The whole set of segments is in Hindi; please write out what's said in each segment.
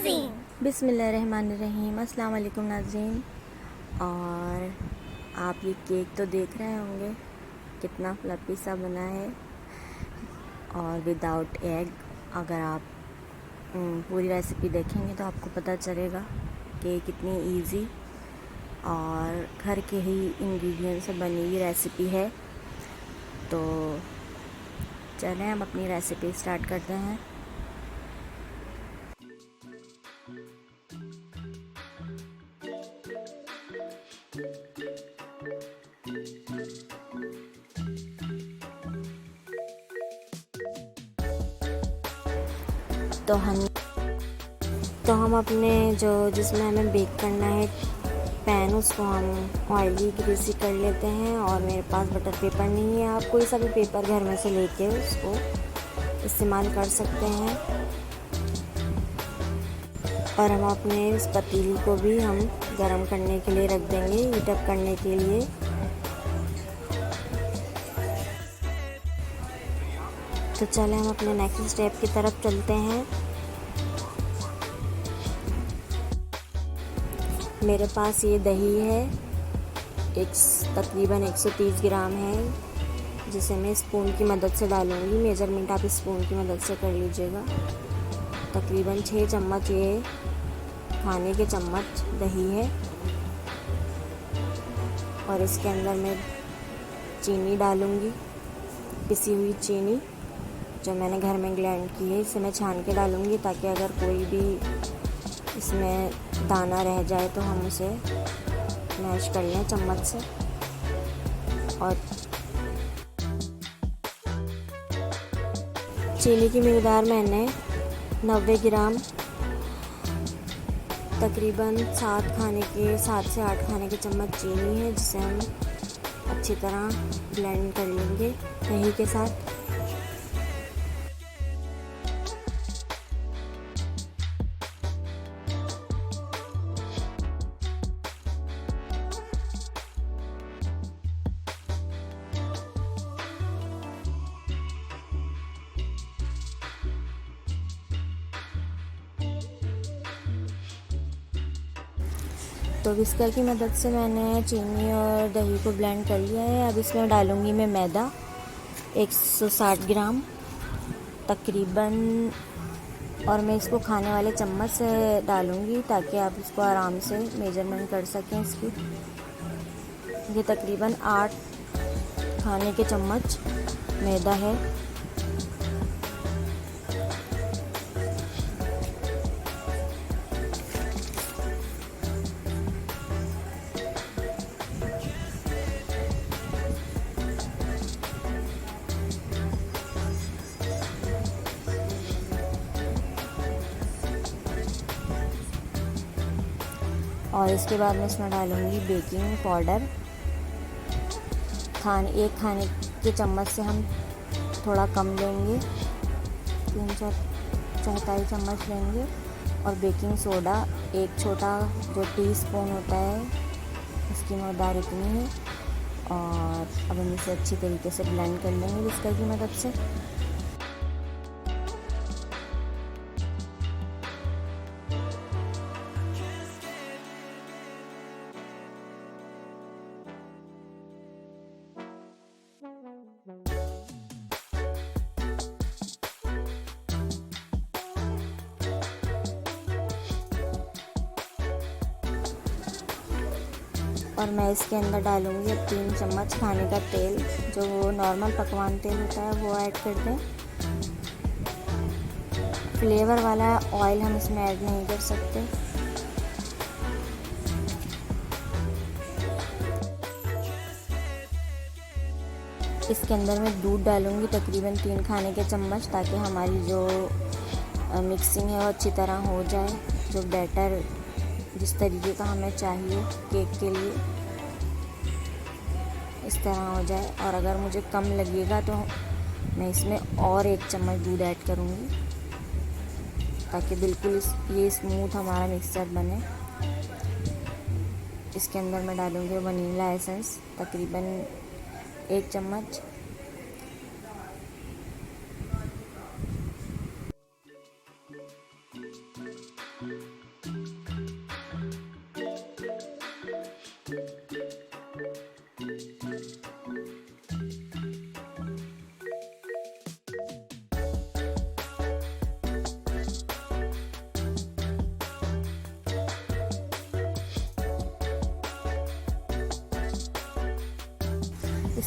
बिस्मिल्लाहिर्रहमानिर्रहीम। अस्सलाम वालेकुम नाज़रीन। और आप ये केक तो देख रहे होंगे कितना फ्लफी सा बना है और विदाउट एग। अगर आप पूरी रेसिपी देखेंगे तो आपको पता चलेगा कि कितनी इजी और घर के ही इंग्रेडिएंट से बनी हुई रेसिपी है। तो चलें हम अपनी रेसिपी स्टार्ट करते हैं। तो हम अपने जिसमें हमें बेक करना है पैन, उसको हम ऑयली ग्रीसी कर लेते हैं। और मेरे पास बटर पेपर नहीं है, आप कोई सा भी पेपर घर में से लेके उसको इस्तेमाल कर सकते हैं। और हम अपने इस पतीली को भी हम गरम करने के लिए रख देंगे, हीट अप करने के लिए। तो चलें हम अपने नेक्स्ट स्टेप की तरफ चलते हैं। मेरे पास ये दही है, तकरीबन 130 ग्राम है, जिसे मैं स्पून की मदद से डालूंगी। मेजरमेंट आप स्पून की मदद से कर लीजिएगा। तकरीबन 6 चम्मच ये खाने के चम्मच दही है। और इसके अंदर मैं चीनी डालूंगी, पिसी हुई चीनी जो मैंने घर में ग्राइंड की है। इसे मैं छान के डालूंगी ताकि अगर कोई भी इसमें दाना रह जाए तो हम उसे मैश कर लें चम्मच से। और चीनी की मिकदार मैंने 90 ग्राम, तकरीबन 7 से 8 खाने के चम्मच चीनी है, जिसे हम अच्छी तरह ब्लेंड कर लेंगे दही के साथ। तो विस्कर की मदद से मैंने चीनी और दही को ब्लेंड कर लिया है। अब इसमें डालूंगी मैं मैदा 160 ग्राम तकरीबन। और मैं इसको खाने वाले चम्मच से डालूंगी ताकि आप इसको आराम से मेजरमेंट कर सकें इसकी। ये तकरीबन 8 खाने के चम्मच मैदा है। और इसके बाद मैं इसमें डालूंगी बेकिंग पाउडर। एक खाने के चम्मच से हम थोड़ा कम लेंगे, 3/4 चम्मच लेंगे। और बेकिंग सोडा 1 छोटा जो टीस्पून होता है, इसकी मकदार इतनी है। और अब हम इसे अच्छी तरीके से ब्लेंड कर लेंगे विस्कर की मदद से। और मैं इसके अंदर डालूंगी 3 चम्मच खाने का तेल, जो नॉर्मल पकवान तेल होता है वो ऐड कर दें। फ्लेवर वाला ऑयल हम इसमें ऐड नहीं कर सकते। इसके अंदर मैं दूध डालूंगी तकरीबन 3 खाने के चम्मच, ताकि हमारी जो मिक्सिंग है वो अच्छी तरह हो जाए। जो बैटर जिस तरीके का हमें चाहिए केक के लिए, इस तरह हो जाए। और अगर मुझे कम लगेगा तो मैं इसमें और 1 चम्मच दूध ऐड करूँगी, ताकि बिल्कुल ये स्मूथ हमारा मिक्सचर बने। इसके अंदर मैं डालूँगी वनीला एसेंस तकरीबन 1 चम्मच।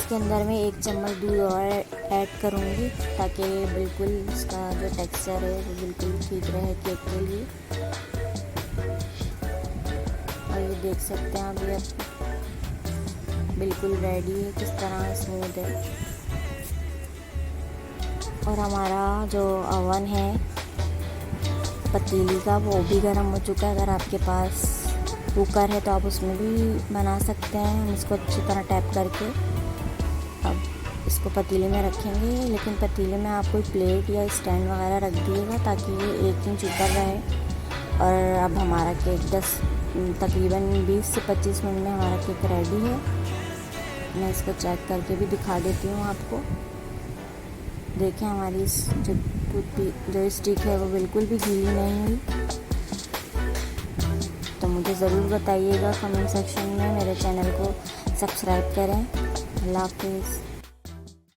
इसके अंदर मैं 1 चम्मच दूध और ऐड करूँगी ताकि बिल्कुल इसका जो टेक्सचर है वो बिल्कुल ठीक रहे केक के लिए। और ये देख सकते हैं आप, ये बिल्कुल रेडी है, किस तरह स्मूथ है। और हमारा जो अवन है पतीली का वो भी गर्म हो चुका है। अगर आपके पास कुकर है तो आप उसमें भी बना सकते हैं। हम इसको अच्छी तरह टैप करके अब इसको पतीले में रखेंगे, लेकिन पतीले में आप कोई प्लेट या स्टैंड वगैरह रख दिएगा ताकि ये 1 इंच ऊपर रहे। और अब हमारा केक तकरीबन 20 से 25 मिनट में हमारा केक रेडी है। मैं इसको चेक करके भी दिखा देती हूँ आपको। देखें हमारी जो स्टिक है वो बिल्कुल भी गीली नहीं हुई। तो मुझे ज़रूर बताइएगा कमेंट सेक्शन में। मेरे चैनल को सब्सक्राइब करें। अल्लाह हाफिज़।